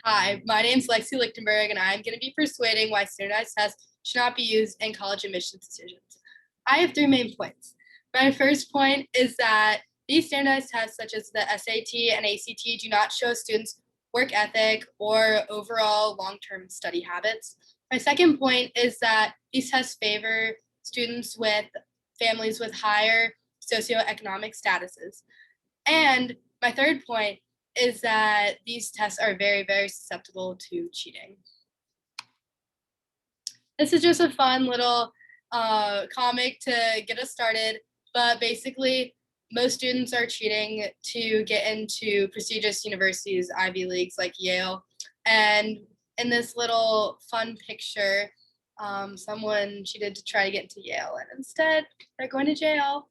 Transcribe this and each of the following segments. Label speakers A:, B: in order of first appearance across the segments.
A: Hi, my name is Lexi Lichtenberg, and I'm going to be persuading why standardized tests should not be used in college admissions decisions. I have three main points. My first point is that these standardized tests, such as the SAT and ACT, do not show students' work ethic or overall long-term study habits. My second point is that these tests favor students with families with higher socioeconomic statuses. And my third point is that these tests are very, very susceptible to cheating. This is just a fun little comic to get us started, but basically most students are cheating to get into prestigious universities, Ivy Leagues like Yale. And in this little fun picture, someone cheated to try to get into Yale, and instead they're going to jail.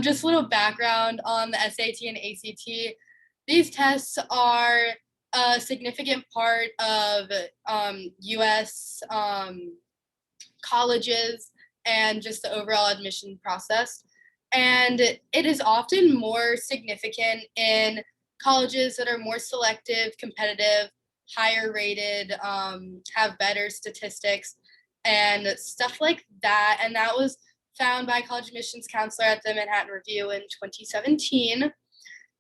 A: Just a little background on the SAT and ACT. These tests are a significant part of US colleges and just the overall admission process. And it is often more significant in colleges that are more selective, competitive, higher rated, have better statistics and stuff like that. And that was found by a college admissions counselor at the Manhattan Review in 2017.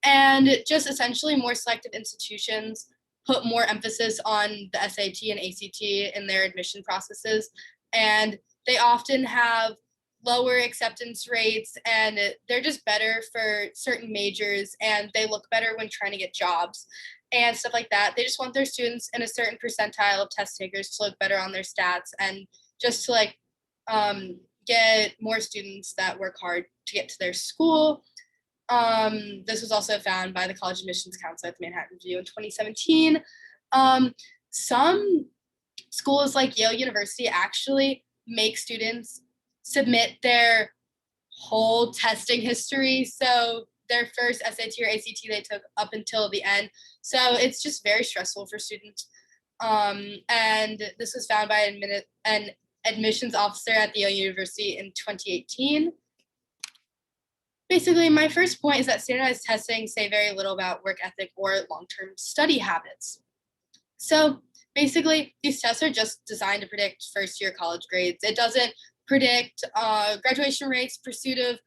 A: And just essentially more selective institutions put more emphasis on the SAT and ACT in their admission processes. And they often have lower acceptance rates, and they're just better for certain majors, and they look better when trying to get jobs and stuff like that. They just want their students in a certain percentile of test takers to look better on their stats and just to get more students that work hard to get to their school. This was also found by the College Admissions Council at the Manhattan Review in 2017. Some schools like Yale University actually make students submit their whole testing history. So their first SAT or ACT they took up until the end. So it's just very stressful for students. And this was found by an admissions officer at the Yale University in 2018. Basically, my first point is that standardized testing say very little about work ethic or long-term study habits. So basically, these tests are just designed to predict first-year college grades. It doesn't predict graduation rates, pursuit of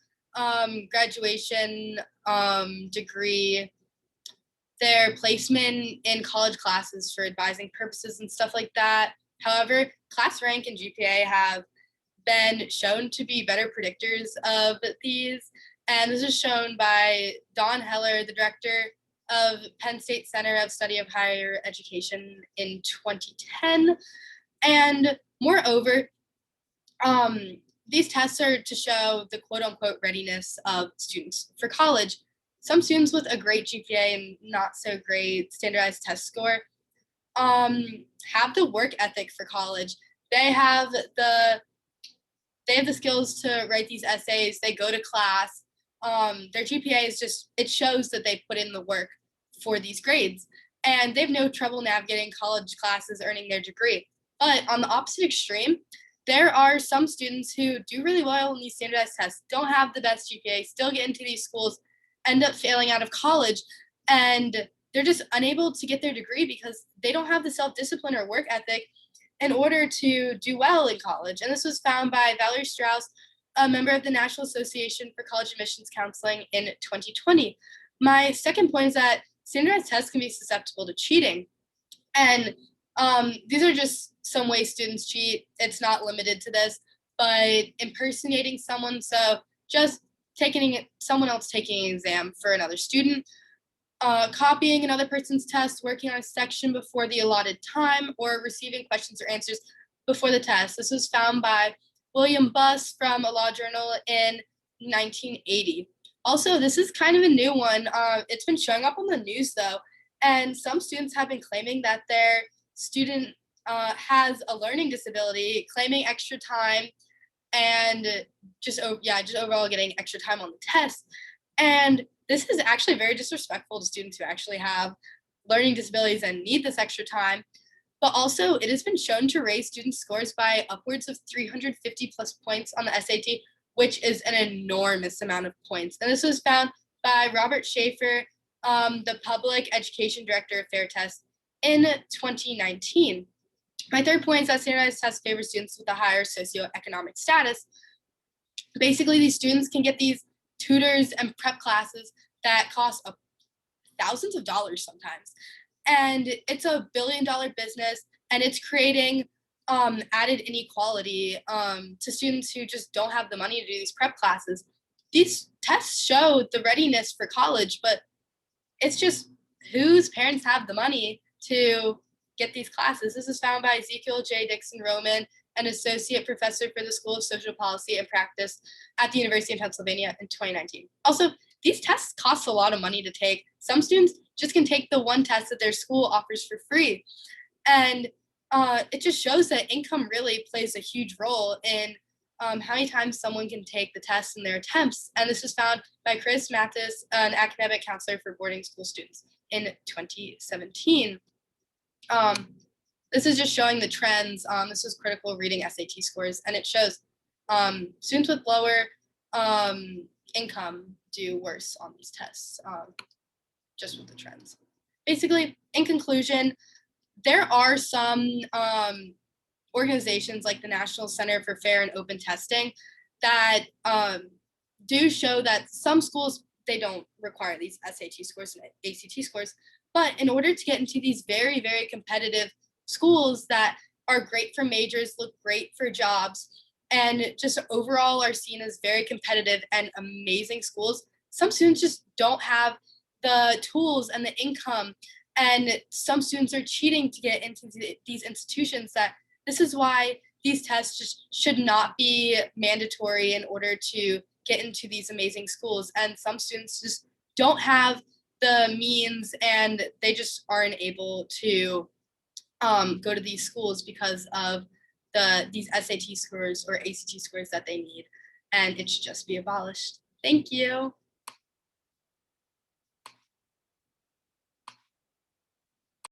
A: graduation degree, their placement in college classes for advising purposes and stuff like that. However, class rank and GPA have been shown to be better predictors of these. And this is shown by Don Heller, the director of Penn State Center of Study of Higher Education in 2010. And moreover, these tests are to show the quote unquote readiness of students for college. Some students with a great GPA and not so great standardized test score have the work ethic for college. They have the skills to write these essays. They go to class. Their GPA is just, it shows that they put in the work for these grades, and they have no trouble navigating college classes, earning their degree. But on the opposite extreme, there are some students who do really well in these standardized tests, don't have the best GPA, still get into these schools, end up failing out of college, and they're just unable to get their degree because they don't have the self-discipline or work ethic in order to do well in college. And this was found by Valerie Strauss, a member of the National Association for College Admissions Counseling in 2020. My second point is that standardized tests can be susceptible to cheating. And these are just some ways students cheat. It's not limited to this, but impersonating someone, so just someone else taking an exam for another student, copying another person's test, working on a section before the allotted time, or receiving questions or answers before the test. This was found by William Buss from a law journal in 1980. Also, this is kind of a new one. It's been showing up on the news though, and some students have been claiming that their student has a learning disability, claiming extra time, and just overall getting extra time on the test. And this is actually very disrespectful to students who actually have learning disabilities and need this extra time. But also, it has been shown to raise student scores by upwards of 350 plus points on the SAT, which is an enormous amount of points. And this was found by Robert Schaefer the Public Education Director of Fair Test in 2019. My third point is that standardized tests favor students with a higher socioeconomic status. Basically, these students can get these tutors and prep classes that cost thousands of dollars sometimes. And it's a billion-dollar business, and it's creating added inequality to students who just don't have the money to do these prep classes. These tests show the readiness for college, but it's just whose parents have the money to get these classes. This is found by Ezekiel J. Dixon-Roman, an associate professor for the School of Social Policy and Practice at the University of Pennsylvania in 2019. Also, these tests cost a lot of money to take. Some students just can take the one test that their school offers for free. And it just shows that income really plays a huge role in how many times someone can take the test in their attempts. And this was found by Chris Mathis, an academic counselor for boarding school students in 2017. This is just showing the trends. This is critical reading SAT scores, and it shows students with lower income do worse on these tests, just with the trends. Basically, in conclusion, there are some organizations like the National Center for Fair and Open Testing that do show that some schools, they don't require these SAT scores and ACT scores, but in order to get into these very, very competitive schools that are great for majors, look great for jobs, and just overall are seen as very competitive and amazing schools, some students just don't have the tools and the income, and some students are cheating to get into these institutions. That this is why these tests just should not be mandatory in order to get into these amazing schools, and some students just don't have the means, and they just aren't able to go to these schools because of these SAT scores or ACT scores that they need, and it should just be abolished. Thank you.